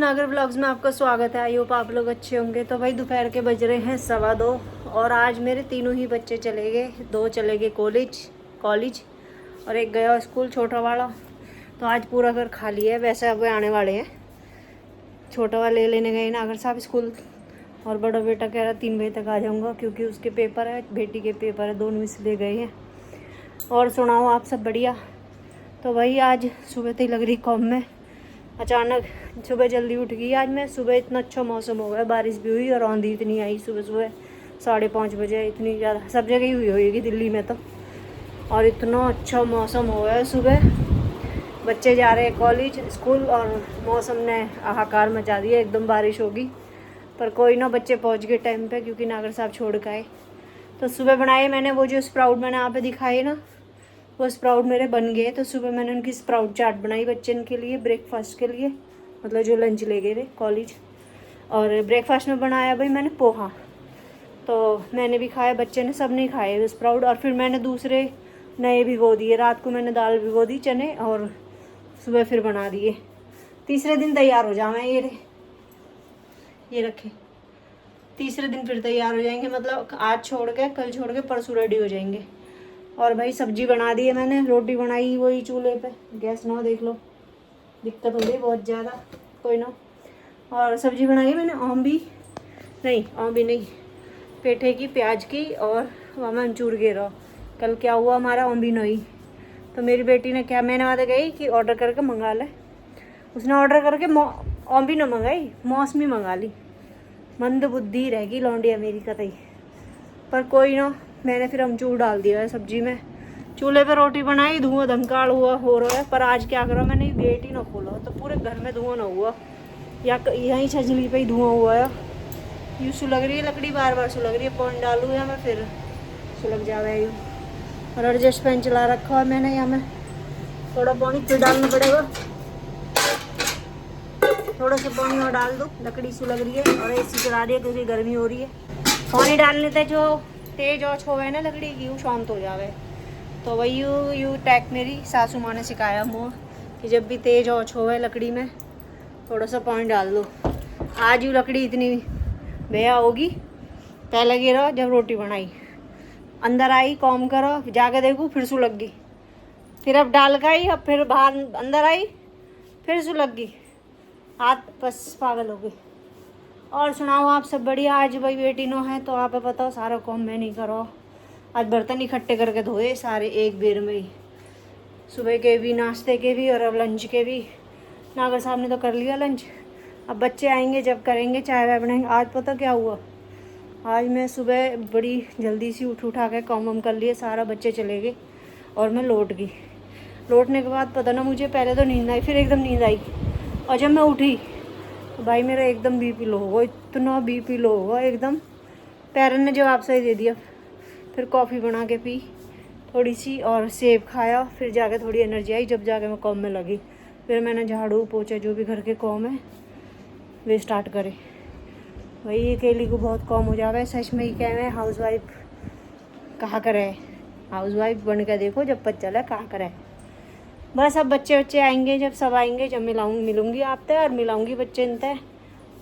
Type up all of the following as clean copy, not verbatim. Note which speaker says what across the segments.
Speaker 1: नागर व्लॉग्स में आपका स्वागत है। आई होप आप लोग अच्छे होंगे। तो भाई दोपहर के बज रहे हैं 2:15 और आज मेरे तीनों ही बच्चे चले गए। 2 चले गए कॉलेज और एक गया स्कूल छोटा वाला। तो आज पूरा घर खाली है। वैसे अब वे आने वाले हैं, छोटा वाले लेने गए नागर साहब स्कूल और बड़ा बेटा कह रहा 3 बजे तक आ जाऊँगा क्योंकि उसके पेपर है, बेटी के पेपर है, दोनों इसलिए गए हैं। और सुनाओ आप सब बढ़िया। तो भाई आज सुबह से ही लग रही कॉम में, अचानक सुबह जल्दी उठ गई आज मैं। सुबह इतना अच्छा मौसम हो गया, बारिश भी हुई और आंधी इतनी आई सुबह 5:30 बजे। इतनी ज़्यादा सब जगह ही हुई होगी दिल्ली में तो। और इतना अच्छा मौसम हो गया सुबह, बच्चे जा रहे हैं कॉलेज स्कूल और मौसम ने हाहाकार मचा दिया, एकदम बारिश होगी। पर कोई ना, बच्चे पहुंच गए टाइम पे क्योंकि नागर साहब छोड़ के आए। तो सुबह बनाए मैंने वो जो स्प्राउट मैंने यहाँ पे दिखाए ना, वो स्प्राउट मेरे बन गए। तो सुबह मैंने उनकी स्प्राउट चाट बनाई बच्चन के लिए, ब्रेकफास्ट के लिए, मतलब जो लंच ले गए थे कॉलेज। और ब्रेकफास्ट में बनाया भाई मैंने पोहा, तो मैंने भी खाया, बच्चे ने सब नहीं खाए स्प्राउट। और फिर मैंने दूसरे नए भिगो दिए, रात को मैंने दाल भिगो दी चने और सुबह फिर बना दिए। तीसरे दिन तैयार हो जाए ये रखे, तीसरे दिन फिर तैयार हो जाएंगे, मतलब आज छोड़ के कल छोड़ के परसों रेडी हो जाएंगे। और भाई सब्जी बना दी है मैंने, रोटी बनाई वही चूल्हे पे, गैस ना देख लो, दिक्कत हो गई बहुत ज़्यादा, कोई ना। और सब्जी बनाई मैंने आम्बी नहीं, पेठे की, प्याज की और वहाँ मंचूर घेरा। कल क्या हुआ हमारा आम्बी नहीं, तो मेरी बेटी ने क्या, मैंने वहाँ गई कि ऑर्डर करके मंगा ले, उसने ऑर्डर करके आम्बी ना मंगाई, मौसमी मंगा ली। मंद बुद्धि रहेगी लौंडिया मेरी कतई। पर कोई ना, मैंने फिर अमचूर डाल दिया है सब्जी में। चूल्हे पे रोटी बनाई, धुआं धमकाड़ हुआ हो रहा है। पर आज क्या करा मैंने, गेट ही ना खोला तो पूरे घर में धुआं ना हुआ, या यहीं छजली पे ही धुआं हुआ है। यूँ सुलग रही है लकड़ी, बार बार सुलग रही है, पॉइंट डालूँ या मैं फिर सुलग जावे यूँ। और एडजस्ट फैन चला रखा है मैंने, यहाँ में थोड़ा पानी फिर डालना पड़ेगा, थोड़ा सा पानी और डाल दो, लकड़ी सुलग रही है। और AC चला रही है क्योंकि गर्मी हो रही है। पानी डालने से जो तेज औच हो गए ना लकड़ी की, वो शांत हो जावे। तो वही यू टैक मेरी सासू माँ ने सिखाया मुँह कि जब भी तेज औच हो गए लकड़ी में थोड़ा सा पानी डाल दो। आज यू लकड़ी इतनी भैया होगी, पहले गिरा जब रोटी बनाई, अंदर आई कॉम करो, जाके देखूँ फिर सु लग गई, फिर अब डाल का आई, अब फिर बाहर अंदर आई फिर सु लग गई, हाथ बस पागल हो गई। और सुनाओ आप सब बढ़िया। आज भाई बेटी नो है तो आप बताओ, सारा काम मैं नहीं करो। आज बर्तन इकट्ठे करके धोए सारे एक बेर में ही, सुबह के भी, नाश्ते के भी और अब लंच के भी। नागर साहब ने तो कर लिया लंच, अब बच्चे आएंगे जब करेंगे, चाय वाय बनाएंगे। आज पता क्या हुआ, आज मैं सुबह बड़ी जल्दी सी उठा के काम वाम कर लिए सारा, बच्चे चले गए और मैं लौट गई। लौटने के बाद पता ना मुझे, पहले तो नींद आई, फिर एकदम नींद आई, और जब मैं उठी तो भाई मेरा एकदम BP लो होगा, इतना BP लो होगा एकदम। पैरन ने जवाब सही दे दिया। फिर कॉफ़ी बना के पी थोड़ी सी और सेब खाया, फिर जाके थोड़ी एनर्जी आई, जब जाके मैं काम में लगी। फिर मैंने झाड़ू पोछा जो भी घर के काम है वे स्टार्ट करे। वही अकेली को बहुत कम हो जावे, सच में ही कह रहे हाउस वाइफ कहा करे, हाउस वाइफ बन के देखो जब पता चला कहा करे। बस अब बच्चे आएंगे, जब सब आएंगे जब मिलूंगी आपसे और मिलाऊंगी बच्चे इनते।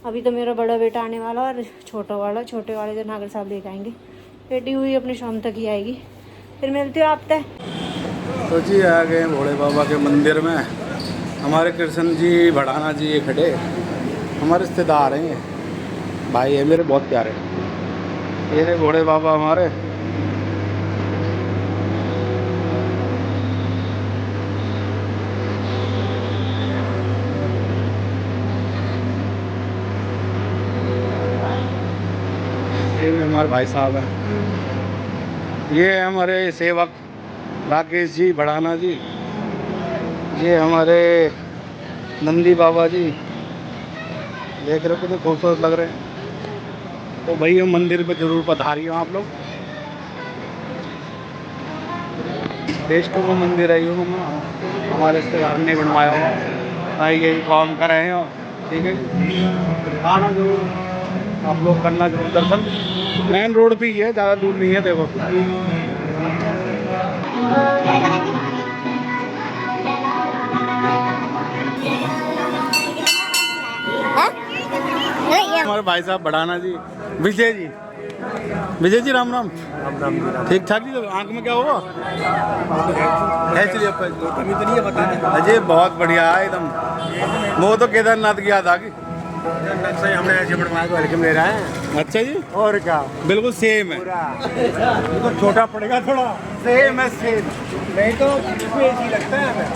Speaker 1: अभी तो मेरा बड़ा बेटा आने वाला और छोटे वाले तो नागर साहब लेकर आएंगे। बेटी हुई अपनी शाम तक ही आएगी, फिर मिलती हो आपसे।
Speaker 2: तो जी आ गए भोले बाबा के मंदिर में। हमारे कृष्ण जी भड़ाना जी ये खड़े, हमारे रिश्तेदार हैं, भाई है मेरे बहुत प्यारे। ये रहे भोले बाबा हमारे। ये हमारे भाई साहब हैं, ये हमारे सेवक राकेश जी भड़ाना जी, ये हमारे नंदी बाबा जी, देख रहे हो कितने खूबसूरत लग रहे हैं। तो भाई हम मंदिर पे जरूर पधारिए आप लोग। देशों का मंदिर है, हमारे रिश्तेदार ने बनवाया हुआ, भाई यही काम कर रहे हैं। ठीक है, आना जरूर आप लोग, करना जरूर दर्शन। मेन रोड पे ही है, ज़्यादा दूर नहीं है। देखो हमारे भाई साहब बढ़ाना जी, विजय जी, विजय जी राम राम। ठीक ठाक जी। आंख में क्या हुआ? अजय बहुत बढ़िया है एकदम। वो तो केदारनाथ गया था कि
Speaker 3: हमने ऐसे बनवाया तो हल्के में ले रहा है।
Speaker 2: अच्छा जी,
Speaker 3: और क्या,
Speaker 2: बिल्कुल सेम है।
Speaker 3: ये तो छोटा पड़ेगा थोड़ा,
Speaker 2: सेम है सेम।
Speaker 3: नहीं तो इसमें ऐसी लगता है हमें।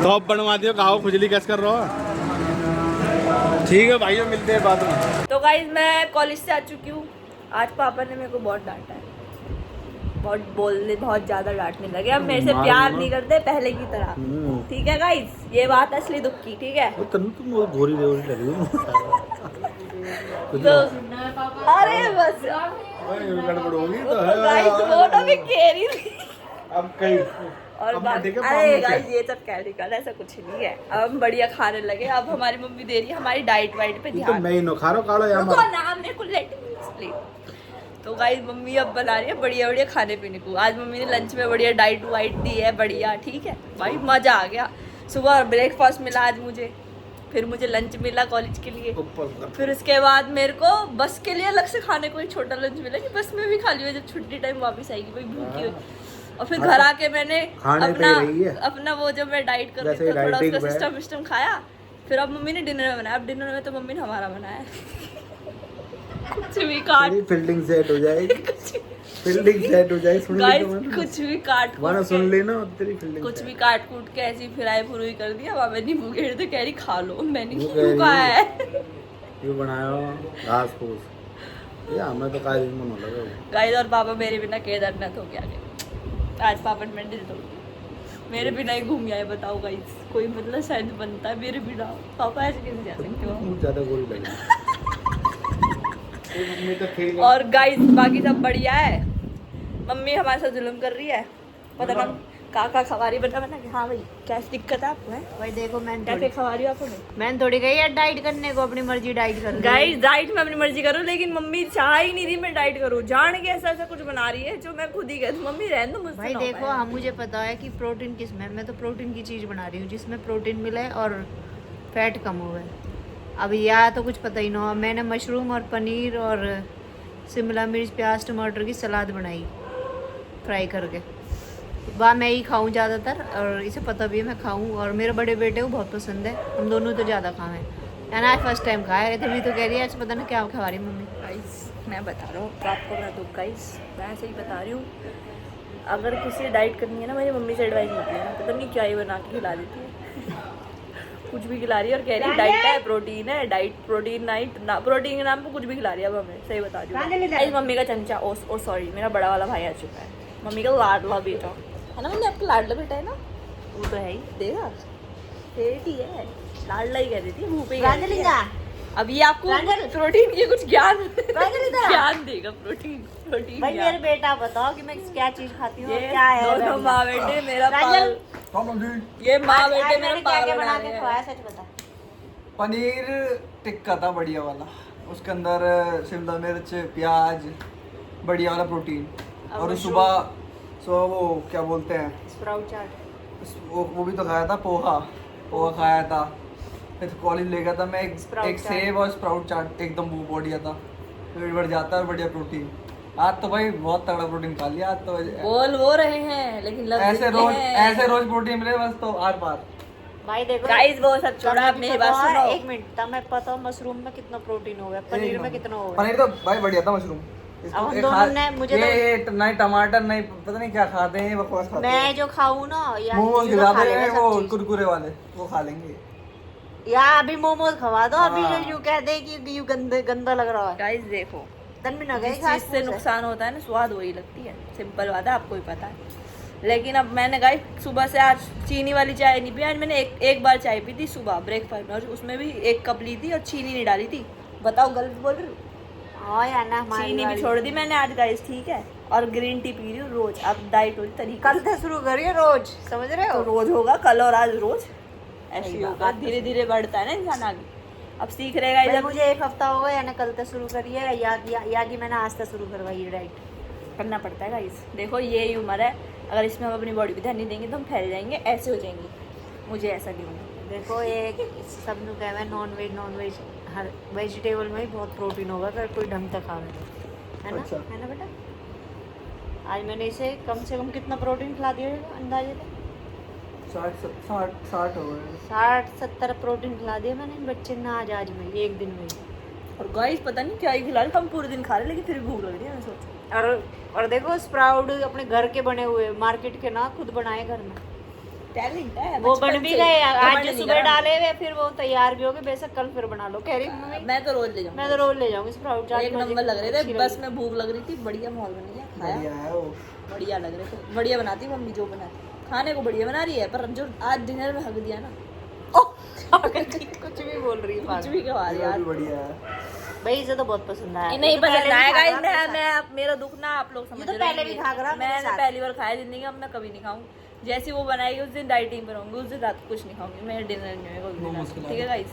Speaker 2: तो अब बनवा दियो, कहा खुजली कैसे कर रहा हो? ठीक है भाइयों, मिलते हैं बाद में।
Speaker 1: तो गाइज मैं कॉलेज से आ चुकी हूँ। आज पापा ने मेरे को बहुत डांटा है, बहुत ज्यादा डांटने लगे। अब मेरे से प्यार नहीं करते पहले की तरह। ठीक है गाइज, ये बात असली दुख की। ठीक है
Speaker 2: तुम गोरी लगी
Speaker 1: तो अरे बस
Speaker 2: गड़बड़ होगी तो
Speaker 1: गाइज वो तो मैं कह रही थी।
Speaker 2: अब कहीं
Speaker 1: और अरे गाइस ये सब कैमिकल, ऐसा कुछ नहीं है। अब हम बढ़िया खाने लगे। अब हमारी मम्मी दे रही है हमारी डाइट वाइट पे ध्यान।
Speaker 2: मैं नो खा रहा यार
Speaker 1: रुको ना, हमने कुछ लेट एक्सप्लेन। तो गाइस मम्मी अब बना रही है बढ़िया बढ़िया खाने पीने को। आज मम्मी ने लंच में बढ़िया डाइट वाइट दी है बढ़िया। ठीक है भाई, मजा आ गया। सुबह ब्रेकफास्ट मिला आज मुझे, फिर मुझे लंच मिला कॉलेज के लिए, फिर उसके बाद मेरे को बस के लिए अलग से खाने को एक छोटा लंच मिला कि बस में भी खा लियो जब छुट्टी टाइम वापस आएगी भाई भूखी हो। और फिर घर आके मैंने अपना वो जो मैं डाइट कर रही थी थोड़ा उसका सिस्टम खाया। फिर अब मम्मी ने डिनर में बनाया। अब डिनर में तो मम्मी ने हमारा बनाया कुछ भी काट,
Speaker 2: फील्डिंग सेट हो जाएगी, फील्डिंग सेट हो जाएगी। सुन
Speaker 1: गाइस कुछ भी काट
Speaker 2: वाला सुन लेना तेरी फील्डिंग,
Speaker 1: कुछ भी काट कूट के ऐसी फिराई फुरुई कर दिया। बाबा नींबू घेर तो कह रही खा लो। मैंने नींबू खाया है,
Speaker 2: ये बनाया घास फूस या मैं तो काज मन लगा।
Speaker 1: गाइस और पापा मेरे बिना केदारनाथ हो गया। आज पापा ने मेरे मेरे बिना ही घूम आए। बताओ गाइस, कोई मतलब शायद बनता है मेरे बिना? पापा ऐसे कैसे जा सकते हो?
Speaker 2: ज्यादा गोली लगी।
Speaker 1: और गाइस बाकी सब बढ़िया है। मम्मी हमारे साथ जुल्म कर रही है, पता ना काका खवारी बना कि हाँ भाई क्या दिक्कत है आपको? है भाई देखो मैं कैसे खवारी आपको, मैंने थोड़ी गई है डाइट करने को, अपनी मर्जी डाइट कर। गाइस डाइट में अपनी मर्जी करूँ, लेकिन मम्मी चाह ही नहीं रही मैं डाइट करूँ। जान के ऐसा ऐसा कुछ बना रही है जो मैं खुद ही कहती मम्मी रहने दो मुझसे। भाई देखो हम मुझे पता है कि प्रोटीन किस में, मैं तो प्रोटीन की चीज़ बना रही हूँ जिसमें प्रोटीन मिले और फैट कम हुए। अब या तो कुछ पता ही ना हो। मैंने मशरूम और पनीर और शिमला मिर्च प्याज टमाटर की सलाद बनाई फ्राई करके। वाह मैं ही खाऊं ज़्यादातर, और इसे पता भी है मैं खाऊं। और मेरे बड़े बेटे को बहुत पसंद है, हम दोनों तो ज़्यादा खाए हैं। आज फर्स्ट टाइम खाया तभी तो कह रही है आज पता नहीं क्या खा रही मम्मी। गाइस मैं बता रहा हूँ तो आपको मैं तो गाइस मैं ऐसे ही बता रही हूँ। अगर किसी डाइट करनी है ना, मेरी मम्मी से एडवाइस मत लेना, पता नहीं क्या ही बना के खिला देती है कुछ भी खिला रही है और कह रही है डाइट है प्रोटीन है, डाइट प्रोटीन नाइट ना प्रोटीन के नाम पे कुछ भी खिला रही है। अब हमें सही बता रही हूँ। मम्मी का चमचा ओ सॉरी मेरा बड़ा वाला भाई आ चुका है, मम्मी का लाडला बेटा है ना। मम्मी आपका लाडला बेटा है ना? वो तो है ही, देगा बेटी है, लाडला ही कह देती है मुँह पे। अब ये आपको प्रोटीन ये कुछ ज्ञान देगा। प्रोटीन भाई मेरे बेटा बताओ कि मैं क्या चीज खाती हूँ क्या है। दोनों माँ बेटे मेरा ये माँ बेटे मेरा क्या बना के खवाया सच बता।
Speaker 3: पनीर टिक्का था बढ़िया वाला, उसके अंदर शिमला मिर्च प्याज बढ़िया वाला प्रोटीन। और सुबह वो क्या बोलते हैं
Speaker 1: स्प्राउट चाट,
Speaker 3: वो भी तो खाया था। पोहा खाया था। फिर कॉलेज ले गया था मैं एक सेब और स्प्राउट चाट, एकदम वो बढ़िया था। पेट भर जाता है, बढ़िया प्रोटीन। आज तो भाई बहुत तगड़ा प्रोटीन खा लिया आज तो। बोल वो रहे हैं लेकिन ऐसे रोज प्रोटीन मिले बस तो आर पार। भाई देखो गाइस वो सब छोड़ा, आप मेरी बात सुनो एक मिनट। तब मैं पता मशरूम में कितना प्रोटीन हो गया, पनीर में कितना हो गया। पनीर तो भाई बढ़िया था मशरूम। हम दोनों ने मुझे तो नहीं टमाटर नहीं पता नहीं क्या खाते हैं बकवास खाते हैं। मैं जो खाऊं ना या वो कुरकुरे वाले वो खा लेंगे या अभी मोमोज खवा दो। अभी जो कह दे कि यू गंदा लग रहा है। गाइस देखो तन भी ना गई चीज से नुकसान होता है ना, स्वाद वही लगती है, सिंपल बात है, आपको ही पता है। लेकिन अब मैंने गाइस सुबह से आज चीनी वाली चाय नहीं पी। आज मैंने एक बार चाय पी थी सुबह ब्रेकफास्ट में, और उसमें भी 1 कप ली थी और चीनी नहीं डाली थी। बताओ गलत बोल रही हूँ? हाँ यार ना, चीनी भी छोड़ दी मैंने आज गाइस, ठीक है। और ग्रीन टी पी रही हूँ रोज। अब डाइट हो तरीका कल से शुरू करिए रोज, समझ रहे हो? तो रोज होगा, कल और आज रोज ऐसे होगा, धीरे धीरे बढ़ता है ना इंसान आगे। अब सीख रहेगा जब मुझे 1 हफ्ता हो गया यानी कल से शुरू करिए या कि मैंने आज से शुरू करवाई डाइट करना पड़ता है गाइस। देखो ये ही उम्र है, अगर इसमें हम अपनी बॉडी पे ध्यान नहीं देंगे तो हम फैल जाएंगे, ऐसे हो जाएंगे। मुझे ऐसा नहीं होना।
Speaker 1: देखो ये सब नु कहवे नॉन वेज हर वेजिटेबल में ही बहुत प्रोटीन होगा अगर कोई ढंग से खावे तो, है ना?
Speaker 3: अच्छा।
Speaker 1: है ना बेटा? आज मैंने इसे कम से कम कितना प्रोटीन खिला दिया होगा अंदाजे से?
Speaker 3: 60 हो गए।
Speaker 1: 60-70 प्रोटीन खिला दिया मैंने इन बच्चे ने आज में एक दिन में ही।
Speaker 4: और गाइस पता नहीं क्या ही खिला रहे, हम पूरे दिन खा रहे लेकिन फिर भी भूख लग रही है, मैं सोचा
Speaker 1: और देखो स्प्राउट अपने घर के बने हुए, मार्केट के ना, खुद बनाए घर में।
Speaker 4: टैलेंट है
Speaker 1: वो
Speaker 4: बचपन
Speaker 1: बन भी
Speaker 4: से।
Speaker 1: गए,
Speaker 4: घमंड
Speaker 1: आज
Speaker 4: नहीं
Speaker 1: सुबह
Speaker 4: करा।
Speaker 1: डाले हुए, फिर वो तैयार भी हो गए, बेशक कल फिर बना लो। कह रही मम्मी
Speaker 4: मैं तो रोज ले जाऊंगा।
Speaker 1: मैं तो रोज ले जाऊंगी स्प्राउट चाट।
Speaker 4: एक नंबर लग रहे थे, बस में भूख लग रही थी, बढ़िया माहौल बन गया, खाया
Speaker 3: बढ़िया है वो।
Speaker 4: बढ़िया लग रहे थे। बढ़िया बनाती मम्मी, जो बनाती खाने को बढ़िया बना रही है, पर जो आज डिनर में हक दिया ना,
Speaker 1: कुछ भी बोल रही है
Speaker 4: कुछ भी खवा रही
Speaker 3: ये
Speaker 4: है
Speaker 3: भी बढ़िया है।
Speaker 1: भाई इसे तो बहुत पसंद आया।
Speaker 4: नहीं
Speaker 1: ये तो
Speaker 4: पसंद
Speaker 1: पहले भी
Speaker 4: आएगा।
Speaker 1: खा रहा था।
Speaker 4: मैं मेरा दुख ना आप लोग समझ
Speaker 1: तो
Speaker 4: रहे
Speaker 1: पहले
Speaker 4: होंगे।
Speaker 1: भी खा रहा मेरे
Speaker 4: मैंने
Speaker 1: साथ।
Speaker 4: पहली बार खाया जिंदगी, अब मैं कभी नहीं खाऊं। जैसी वो बनाएगी उस दिन डाइटिंग पर रहूंगी, उस दिन रात को कुछ नहीं खाऊंगी, मैं डिनर नहीं होगा उस दिन
Speaker 3: मोमोज
Speaker 4: रात को,
Speaker 3: खिला
Speaker 4: ठीक है गाइस।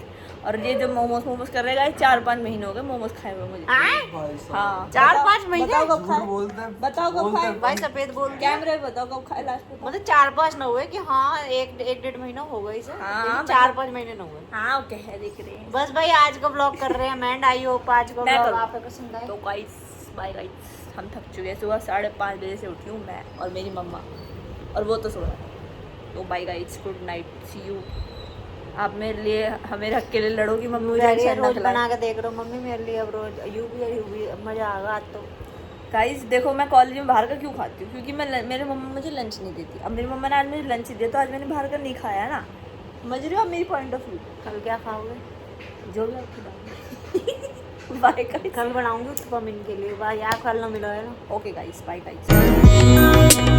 Speaker 4: और ये जो मोमोज कर रहे हैं गाइस, 4-5 महीने हो गए मोमोज खाए हुए मुझे।
Speaker 1: आए?
Speaker 3: भाई साहब।
Speaker 4: हाँ
Speaker 1: 4-5 महीने?
Speaker 4: बताओ कब
Speaker 3: झूठ
Speaker 4: खाए,
Speaker 3: बोलते हैं।
Speaker 4: बताओ कब
Speaker 3: बोलते
Speaker 4: खाए?
Speaker 3: हैं।
Speaker 1: भाई सफेद बोल दिया।
Speaker 4: कैमरे पे बताओ कब खाए लास्ट में।
Speaker 1: मतलब 4-5 न हुए कि हाँ 1-1.5 महीना हो गए इसे,
Speaker 4: हाँ,
Speaker 1: 4-5 महीने न हुए।
Speaker 4: हाँ ओके है, देख रहे हैं।
Speaker 1: बस भाई आज का ब्लॉग कर रहे हैं मैं, आई होप आज का
Speaker 4: मैं
Speaker 1: ब्लॉग
Speaker 4: करूँ।
Speaker 1: आपको पसंद आए।
Speaker 4: तो गाइस बाय गाइस, हम थक चुके हैं। सुबह 5:30 बजे से उठी हूँ मैं और मेरी मम्मा, और वो तो सो रहा है। तो bye guys, good night, see you. आप मेरे लिए, मेरे हक के लिए लड़ोगी मम्मी, मुझे
Speaker 1: रोज
Speaker 4: टेंशन ना खिलाए।
Speaker 1: बना के देख रहा हूँ मम्मी मेरे लिए, अब रोज यू भी मजा आएगा आज तो।
Speaker 4: गाइस देखो, मैं कॉलेज में बाहर का क्यों खाती हूँ, क्योंकि मेरे मम्मा मुझे लंच नहीं देती। अब मेरी मम्मा ने आज मुझे लंच दिया, तो आज मैंने बाहर का नहीं खाया ना। समझ रहे हो आप मेरी पॉइंट ऑफ व्यू?
Speaker 1: कल क्या खाओगे?
Speaker 4: जो भी आप खिलाओगे। Bye guys.
Speaker 1: कल बनाऊंगी उत्पम इनके लिए, भाई यार कल ना मिलो है ना।
Speaker 4: Okay guys, bye guys.